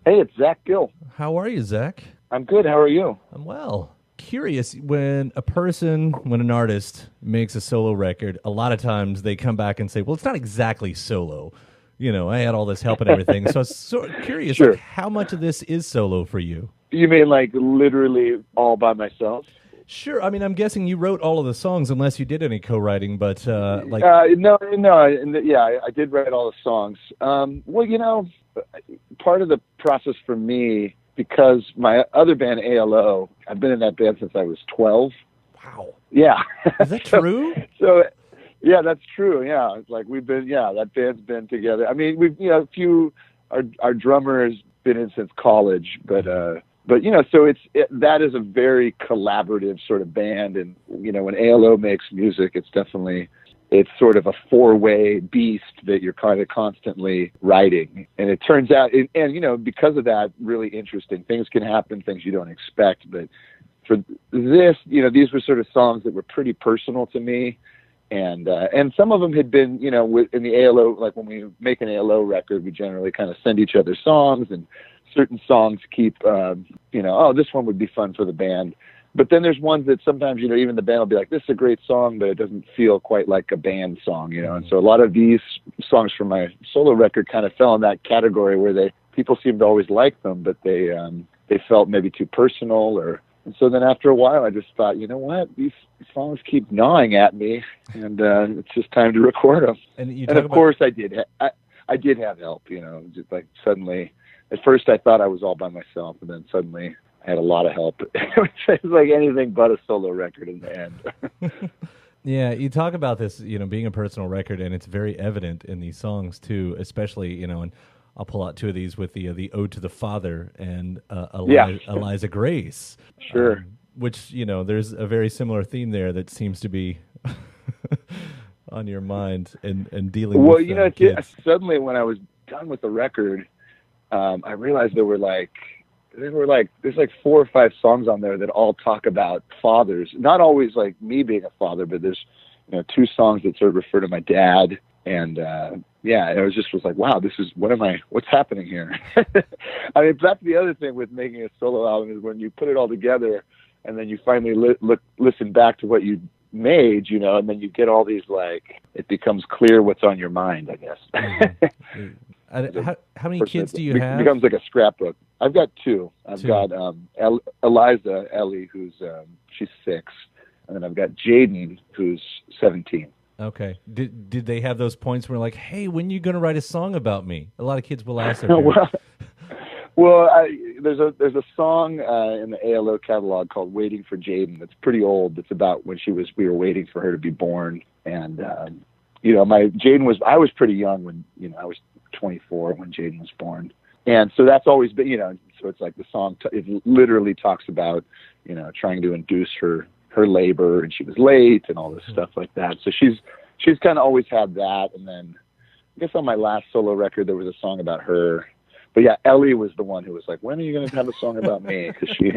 Hey, it's Zach Gill. How are you, Zach? I'm good. How are you? I'm well. Curious, when an artist makes a solo record, a lot of times they come back and say, well, it's not exactly solo. I had all this help and everything. So I was sort of curious, like, Sure. how much of this is solo for you? You mean like literally all by myself? Sure. I mean, I'm guessing you wrote all of the songs unless you did any co-writing, but No. Yeah, I did write all the songs. Well, part of the process for me, because my other band, ALO, I've been in that band since I was 12. wow. Yeah. Is that so, true? so, yeah, that's true. Yeah. It's like that band's been together. I mean, our drummer has been in since college, but so that is a very collaborative sort of band. And, when ALO makes music, it's sort of a four-way beast that you're kind of constantly writing. And it turns out, because of that, really interesting things can happen, things you don't expect. But for this, these were sort of songs that were pretty personal to me. And some of them had been, in the ALO, like when we make an ALO record, we generally kind of send each other songs, and certain songs keep, this one would be fun for the band. But then there's ones that sometimes, even the band will be like, this is a great song, but it doesn't feel quite like a band song, And so a lot of these songs from my solo record kind of fell in that category where people seemed to always like them, but they felt maybe too personal. And so then after a while, I just thought, you know what, these songs keep gnawing at me, and it's just time to record them. And of course I did. I did have help, just like suddenly, at first I thought I was all by myself, and then suddenly I had a lot of help. It's like anything but a solo record in the end. Yeah, you talk about this, being a personal record, and it's very evident in these songs too, especially, and I'll pull out two of these with the Ode to the Father and Eliza Grace. Sure. Which, there's a very similar theme there that seems to be on your mind and dealing with kids. Suddenly when I was done with the record, I realized there's like 4 or 5 songs on there that all talk about fathers. Not always like me being a father, but there's 2 songs that sort of refer to my dad. And it was like, wow, what's happening here? I mean, that's the other thing with making a solo album, is when you put it all together and then you finally listen back to what you made, and then you get all these, like, it becomes clear what's on your mind, I guess. Mm-hmm. How many kids do you have? It becomes like a scrapbook. I've got 2. I've got Eliza, Ellie, who's she's 6, and then I've got Jaden, who's 17. Okay. Did they have those points where like, hey, when are you going to write a song about me? A lot of kids will ask their parents. Well, there's a song in the ALO catalog called "Waiting for Jaden." That's pretty old. It's about when we were waiting for her to be born, and I was pretty young when I was 24 when Jaden was born, and so that's always been so it's like the song it literally talks about trying to induce her labor, and she was late and all this stuff like that. So she's kind of always had that. And then I guess on my last solo record there was a song about her. But yeah, Ellie was the one who was like, when are you going to have a song about me? Because you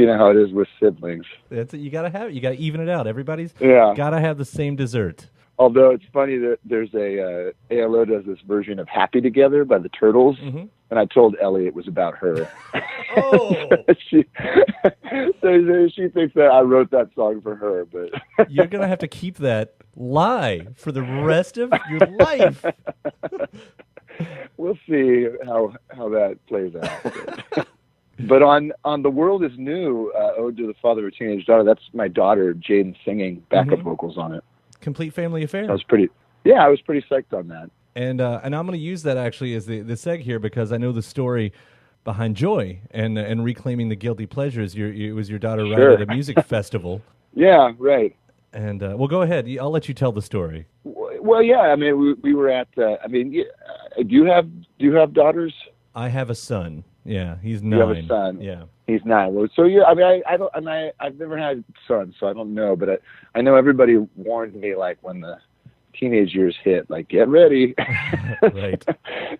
know how it is with siblings. That's it. You got to have it. You got to even it out. Everybody's got to have the same dessert. Although it's funny that there's ALO does this version of "Happy Together" by the Turtles, and I told Ellie it was about her. Oh, she thinks that I wrote that song for her, but you're gonna have to keep that lie for the rest of your life. We'll see how that plays out. But on "The World Is New," "Ode to the Father of a Teenage Daughter," that's my daughter Jaden singing backup vocals on it. Complete family affair. I was pretty psyched on that. And I'm going to use that actually as the seg here, because I know the story behind Joy and reclaiming the guilty pleasures. It was your daughter right at a music festival. Yeah, right. And well, go ahead. I'll let you tell the story. Well, yeah. I mean, we were at. Do you have daughters? I have a son. Yeah, he's 9. You have a son. Yeah, he's 9. Well, so yeah. I mean, I don't. I've never had sons, so I don't know. But I know everybody warned me, like, when the teenage years hit, like, get ready. Right.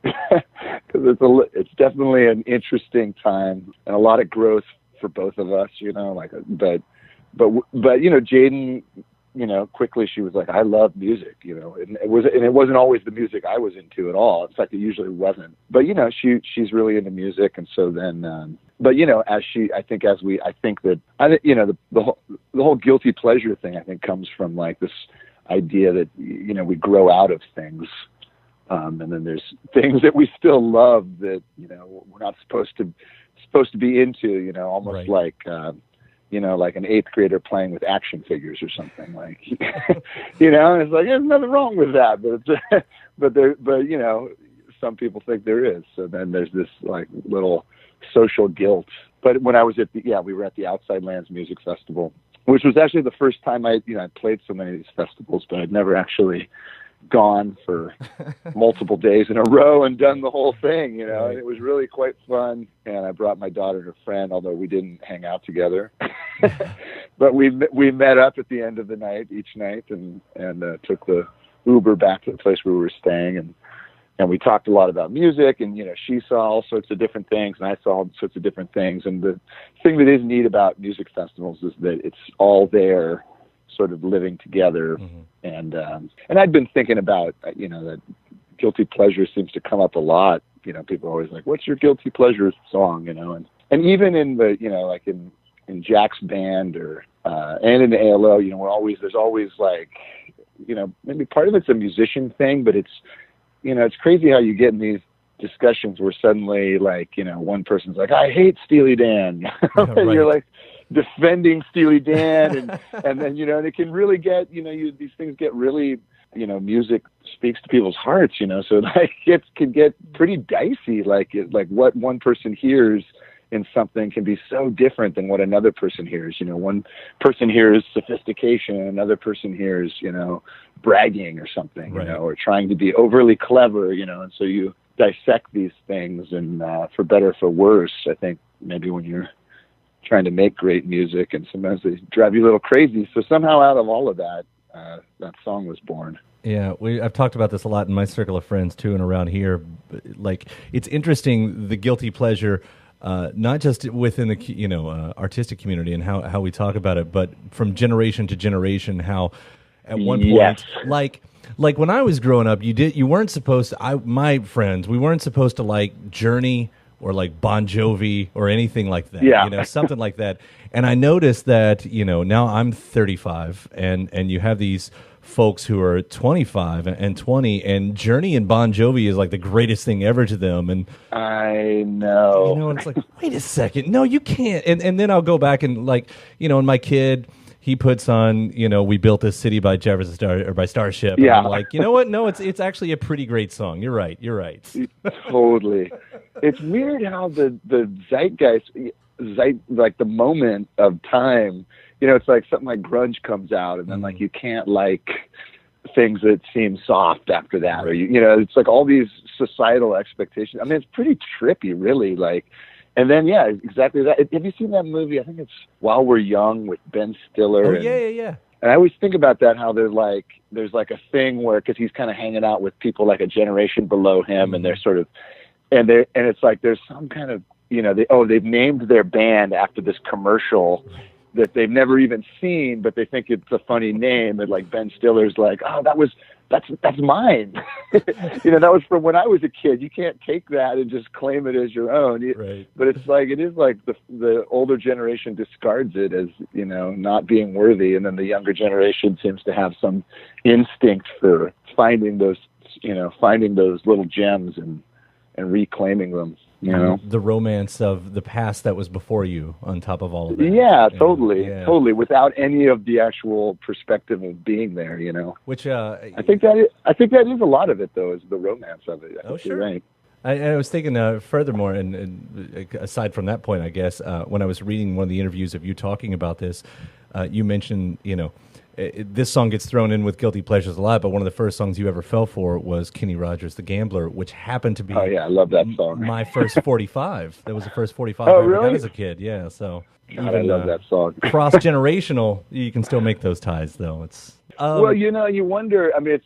Because it's definitely an interesting time and a lot of growth for both of us. But Jaden quickly she was like, I love music, and it wasn't always the music I was into at all. In fact, it usually wasn't. But she's really into music, and so then, but I think that the whole guilty pleasure thing I think comes from like this idea that we grow out of things, and then there's things that we still love that we're not supposed to be into, almost right. like like an eighth grader playing with action figures or something, like and it's like there's nothing wrong with that, but some people think there is. So then there's this like little social guilt. But when I was we were at the Outside Lands Music Festival, which was actually the first time I played so many of these festivals, but I'd never actually gone for multiple days in a row and done the whole thing, Right. and it was really quite fun. And I brought my daughter and her friend, although we didn't hang out together, but we met up at the end of the night each night and took the Uber back to the place where we were staying, and we talked a lot about music, and she saw all sorts of different things and I saw all sorts of different things. And the thing that is neat about music festivals is that it's all there sort of living together. Mm-hmm. And I'd been thinking about, that guilty pleasure seems to come up a lot. People are always like, what's your guilty pleasure song, and even in the, like in Jack's band or, and in the ALO, there's always like, maybe part of it's a musician thing, but it's, it's crazy how you get in these discussions where suddenly like, one person's like, I hate Steely Dan. And Right. You're like defending Steely Dan. And then, and it can really get, these things get really, music speaks to people's hearts, so like it can get pretty dicey. Like what one person hears in something can be so different than what another person hears. One person hears sophistication, another person hears, bragging or something, right. Or trying to be overly clever, and so you dissect these things, and for better or for worse, I think maybe when you're trying to make great music, and sometimes they drive you a little crazy. So somehow out of all of that, that song was born. Yeah, I've talked about this a lot in my circle of friends too, and around here. Like, it's interesting, the guilty pleasure, not just within the Yes. artistic community and how we talk about it, but from generation to generation. How at one point, like when I was growing up, you weren't supposed to. My friends, we weren't supposed to like Journey or like Bon Jovi or anything like that. Yeah. Something like that. And I noticed that now I'm 35, and you have these folks who are 25 and 20, and Journey and Bon Jovi is like the greatest thing ever to them. And I know. and it's like, wait a second, no, you can't. And then I'll go back and like, and my kid, he puts on, We Built This City by Jefferson Star or by Starship. Yeah. And I'm like, you know what? No, it's actually a pretty great song. You're right. Totally. It's weird how the zeitgeist, like the moment of time, it's like something like grunge comes out, and then like you can't like things that seem soft after that, or it's like all these societal expectations. I mean, it's pretty trippy, really. Like, and then yeah, exactly that. Have you seen that movie? I think it's While We're Young with Ben Stiller. Oh, yeah. And I always think about that, how there's like a thing where, because he's kind of hanging out with people like a generation below him, and they're sort of, and it's like there's some kind of, they've named their band after this commercial that they've never even seen, but they think it's a funny name. And like Ben Stiller's like, oh, that's mine. That was from when I was a kid. You can't take that and just claim it as your own. Right. But it is like the older generation discards it as, not being worthy. And then the younger generation seems to have some instinct for finding those little gems and reclaiming them. The romance of the past that was before you on top of all of that. Yeah, totally. Without any of the actual perspective of being there, Which I think that is a lot of it, though, is the romance of it. Oh, sure. You're right. I was thinking furthermore, and aside from that point, I guess, when I was reading one of the interviews of you talking about this, you mentioned, this song gets thrown in with guilty pleasures a lot, but one of the first songs you ever fell for was Kenny Rogers' The Gambler, which happened to be I love that song. My first 45. That was the first 45 Oh, I ever really? got as a kid. Yeah, so God, I love that song. Cross-generational, you can still make those ties, though. It's well, you wonder. I mean,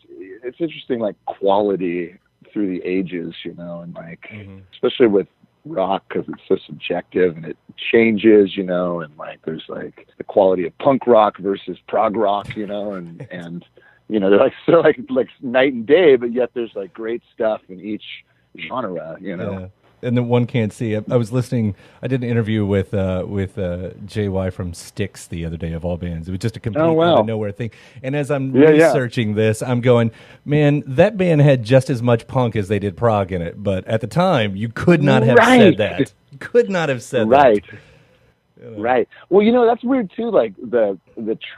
it's interesting, like quality through the ages, and like especially with rock because it's so subjective and it changes, you know, and like there's like the quality of punk rock versus prog rock, you know, and you know, they're like so like night and day, but yet there's like great stuff in each genre, you know. Yeah. And then one can't see. I was listening. I did an interview with JY from Styx the other day, of all bands. It was just a complete out of nowhere thing. And as I'm researching this, I'm going, man, that band had just as much punk as they did prog in it. But at the time, you could not have said that. You could not have said that. Right. Well, you know, that's weird too. Like the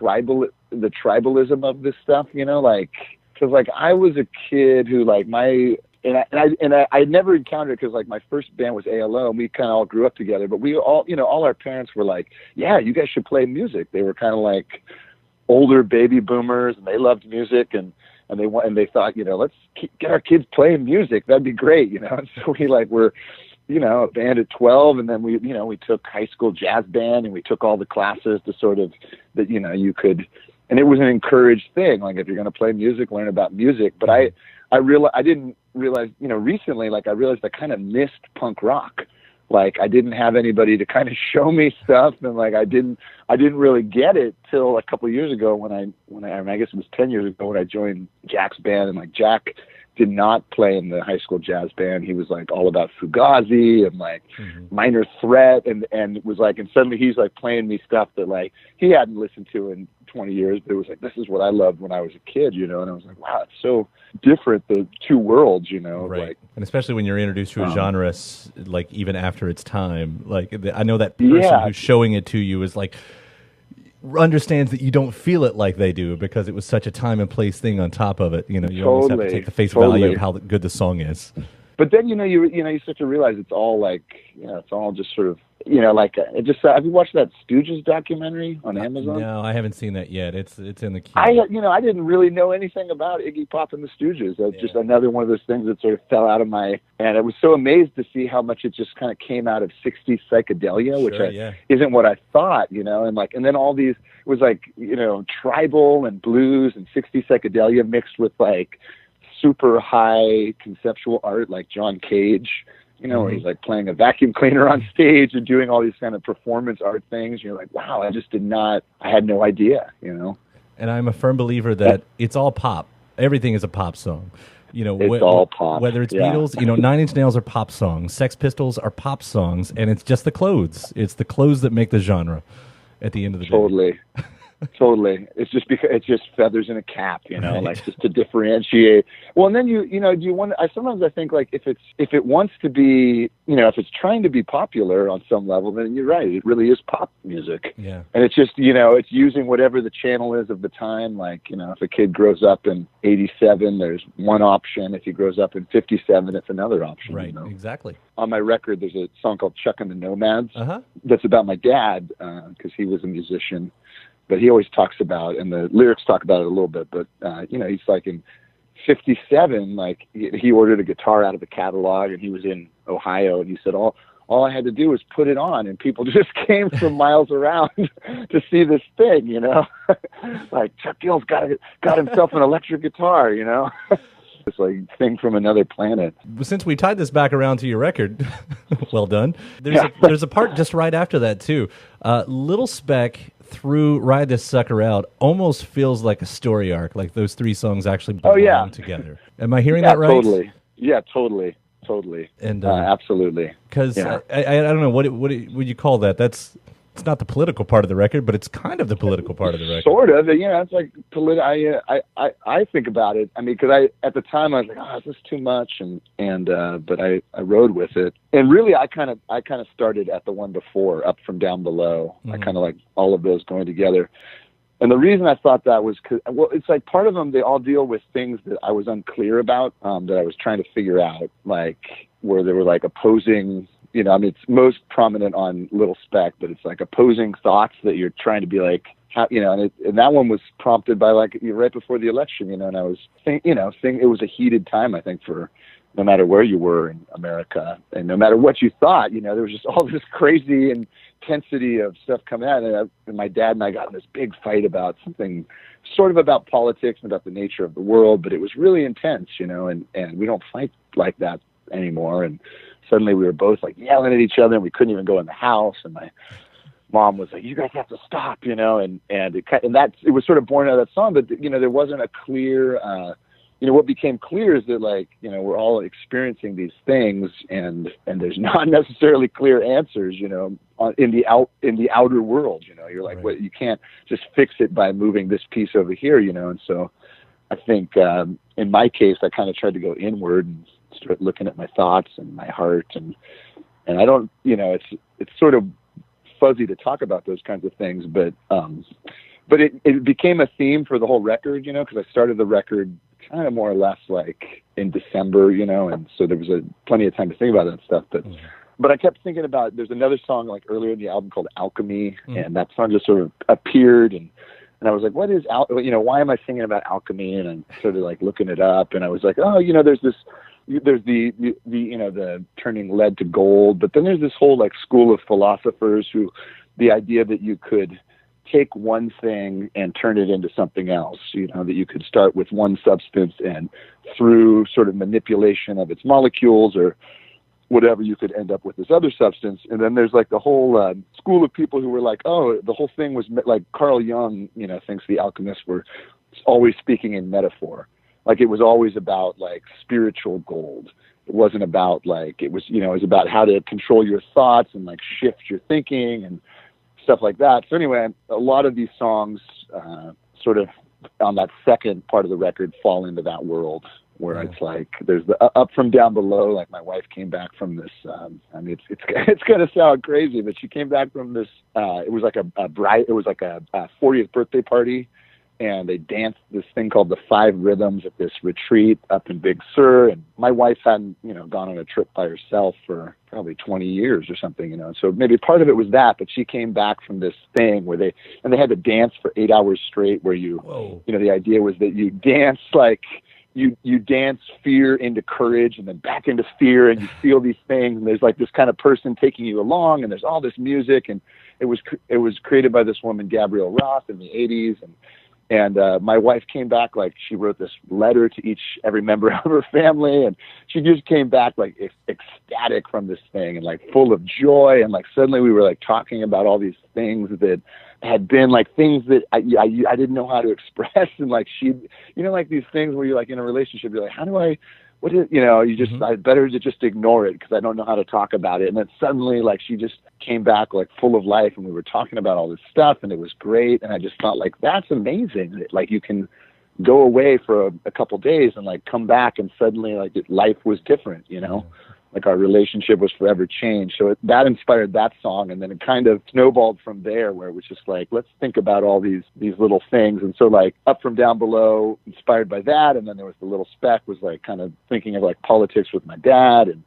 tribalism of this stuff. You know, like because like I was a kid who like And I never encountered it because like my first band was ALO and we kind of all grew up together, but we all, you know, all our parents were like, yeah, you guys should play music. They were kind of like older baby boomers and they loved music and they thought, you know, let's get our kids playing music. That'd be great. You know? And so we like were, you know, a band at 12 and then we took high school jazz band and we took all the classes to sort of that, you know, you could, and it was an encouraged thing. Like if you're going to play music, learn about music. But I didn't realize, you know, recently, like I realized I kind of missed punk rock. Like I didn't have anybody to kind of show me stuff. And like, I didn't really get it till a couple of years ago when I guess it was 10 years ago when I joined Jack's band. And like Jack did not play in the high school jazz band. He was like all about Fugazi and like Minor Threat and it was like, and suddenly he's like playing me stuff that like he hadn't listened to in 20 years, but it was like, this is what I loved when I was a kid, you know? And I was like, wow, it's so different, the two worlds, you know? Right. Like, and especially when you're introduced to a genre, like even after its time, like I know that person who's showing it to you is like, understands that you don't feel it like they do because it was such a time and place thing on top of it. You know, you almost have to take the face value of how good the song is. But then, you start to realize it's all like, you know, it's all just sort of, you know, like it just. Have you watched that Stooges documentary on Amazon? No, I haven't seen that yet. It's in the queue. I didn't really know anything about Iggy Pop and the Stooges. It's just another one of those things that sort of fell out of my. And I was so amazed to see how much it just kind of came out of '60s psychedelia, which isn't what I thought, you know. And then all these it was like, you know, tribal and blues and '60s psychedelia mixed with like super high conceptual art, like John Cage. You know, where he's like playing a vacuum cleaner on stage and doing all these kind of performance art things. And you're like, wow, I had no idea, you know? And I'm a firm believer that it's all pop. Everything is a pop song. You know, it's all pop. Whether it's Beatles, you know, 9 Inch Nails are pop songs. Sex Pistols are pop songs. And it's just the clothes. It's the clothes that make the genre at the end of the day. Totally. It's just because it's just feathers in a cap, you know, like just to differentiate. Well, and then do you want? Sometimes I think like if it wants to be, you know, if it's trying to be popular on some level, then you're right. It really is pop music. Yeah. And it's just, you know, it's using whatever the channel is of the time. Like, you know, if a kid grows up in '87, there's one option. If he grows up in '57, it's another option. Right. You know? Exactly. On my record, there's a song called "Chuck and the Nomads" that's about my dad because he was a musician. But he always talks about, and the lyrics talk about it a little bit, but, you know, he's like in '57, like he ordered a guitar out of the catalog and he was in Ohio and he said, all I had to do was put it on and people just came from miles around to see this thing, you know, like Chuck Gill's got himself an electric guitar, you know. It's like thing from another planet. Since we tied this back around to your record, well done. There's a part just right after that too. Little Speck through Ride This Sucker Out almost feels like a story arc, like those 3 songs actually belong together. Am I hearing that right? Totally. Yeah, totally. And absolutely. Because I don't know what would you call that? It's not the political part of the record, but it's kind of the political part of the record. Sort of, you know. It's like I think about it. I mean, because at the time I was like, oh, is this too much? But I rode with it. And really, I kind of started at the one before, Up From Down Below. I kind of like all of those going together. And the reason I thought that was because, well, it's like part of them, they all deal with things that I was unclear about, that I was trying to figure out, like where they were like opposing. You know, I mean, it's most prominent on Little Speck, but it's like opposing thoughts that you're trying to be like, how, you know, and that one was prompted by like right before the election, you know, and I was it was a heated time, I think, for no matter where you were in America and no matter what you thought, you know, there was just all this crazy intensity of stuff coming out. And my dad and I got in this big fight about something sort of about politics and about the nature of the world, but it was really intense, you know, and we don't fight like that anymore. And suddenly we were both like yelling at each other, and we couldn't even go in the house. And my mom was like, "You guys have to stop," you know, and it was sort of born out of that song. But you know, there wasn't a clear, you know, what became clear is that, like, you know, we're all experiencing these things, and there's not necessarily clear answers, you know, in the outer world. You know, you're like, what, you can't just fix it by moving this piece over here, you know. And so I think in my case, I kind of tried to go inward and start looking at my thoughts and my heart, and I don't, you know, it's sort of fuzzy to talk about those kinds of things, but it became a theme for the whole record, you know, because I started the record kind of more or less like in December, you know, and so there was plenty of time to think about that stuff. But I kept thinking about, there's another song like earlier in the album called Alchemy, and that song just sort of appeared, and I was like, what is you know, why am I singing about alchemy? And I'm sort of like looking it up, and I was like, oh, you know, there's the you know, the turning lead to gold, but then there's this whole like school of philosophers who, the idea that you could take one thing and turn it into something else, you know, that you could start with one substance and through sort of manipulation of its molecules or whatever, you could end up with this other substance. And then there's like the whole school of people who were like, oh, the whole thing was like Carl Jung, you know, thinks the alchemists were always speaking in metaphor. Like it was always about like spiritual gold. It wasn't about like, it was, you know, it was about how to control your thoughts and like shift your thinking and stuff like that. So anyway, a lot of these songs sort of on that second part of the record fall into that world where it's like there's the up from down below. Like my wife came back from this. I mean, it's going to sound crazy, but she came back from this. It was like a 40th birthday party, and they danced this thing called the 5 Rhythms at this retreat up in Big Sur. And my wife hadn't, you know, gone on a trip by herself for probably 20 years or something, you know. So maybe part of it was that, but she came back from this thing where they had to dance for 8 hours straight where you know, the idea was that you dance like you dance fear into courage and then back into fear, and you feel these things, and there's like this kind of person taking you along, and there's all this music, and it was created by this woman, Gabrielle Roth, in the 80s. And my wife came back, like she wrote this letter to every member of her family, and she just came back like ecstatic from this thing and like full of joy. And like suddenly we were like talking about all these things that had been like things that I didn't know how to express. And like she, you know, like these things where you're like in a relationship, you're like, how do I, what is, you know, you just, I better to just ignore it because I don't know how to talk about it. And then suddenly like she just came back like full of life, and we were talking about all this stuff, and it was great. And I just thought like, that's amazing that like you can go away for a couple days and like come back, and suddenly like life was different, you know, like our relationship was forever changed. So that inspired that song. And then it kind of snowballed from there, where it was just like, let's think about all these little things. And so like Up From Down Below, inspired by that. And then there was The Little Speck, was like kind of thinking of like politics with my dad and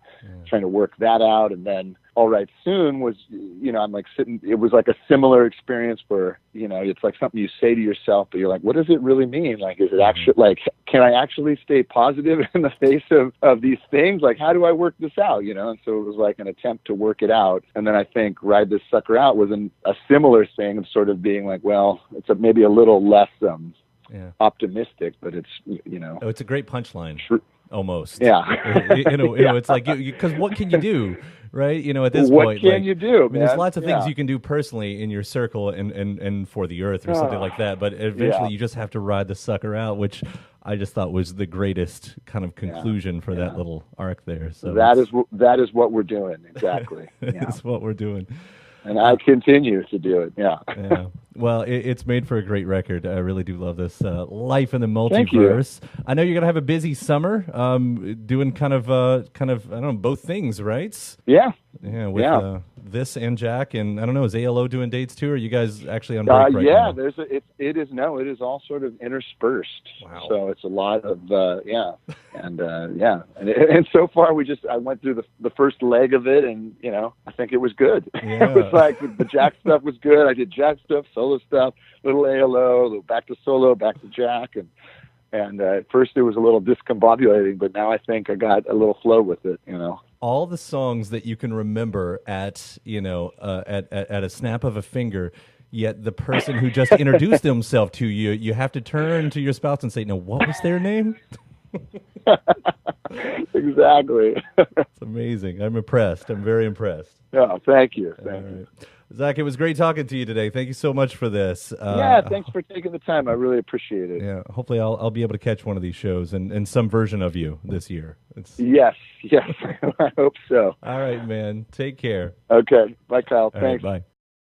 trying to work that out. And then All Right Soon was, you know, I'm like sitting, it was like a similar experience where, you know, it's like something you say to yourself, but you're like, what does it really mean? Like, is it actually like, can I actually stay positive in the face of these things? Like, how do I work this out? You know? And so it was like an attempt to work it out. And then I think Ride This Sucker Out was a similar thing of sort of being like, well, it's maybe a little less optimistic, but it's, you know. Oh, it's a great punchline. Almost. Yeah. you know, it's like, because what can you do? Right, you know, at this what point, can like, you do? I mean, there's lots of things you can do personally in your circle and for the earth or something like that. But eventually, you just have to ride the sucker out, which I just thought was the greatest kind of conclusion for that little arc there. So that is what we're doing, exactly. That's what we're doing. And I continue to do it. Yeah. Well, it's made for a great record. I really do love this. Life in the Multiverse. I know you're gonna have a busy summer, doing kind of I don't know, both things, right? Yeah. Yeah. With this and Jack, and I don't know, is ALO doing dates too? Or are you guys actually on break right now? It is all sort of interspersed. Wow. So it's a lot of and so far I went through the first leg of it, and you know, I think it was good. Yeah. It was like the Jack stuff was good. I did Jack stuff, solo stuff, little ALO, little back to solo, back to Jack, and at first it was a little discombobulating, but now I think I got a little flow with it, you know. All the songs that you can remember at, you know, at a snap of a finger, yet the person who just introduced himself to you, you have to turn to your spouse and say, no, what was their name? Exactly. It's amazing. I'm impressed. I'm very impressed. Yeah, thank you. Thank you. Zach, it was great talking to you today. Thank you so much for this. Yeah, thanks for taking the time. I really appreciate it. Yeah, hopefully I'll be able to catch one of these shows and some version of you this year. Yes, I hope so. All right, man. Take care. Okay. Bye, Kyle. All Thanks. right, bye.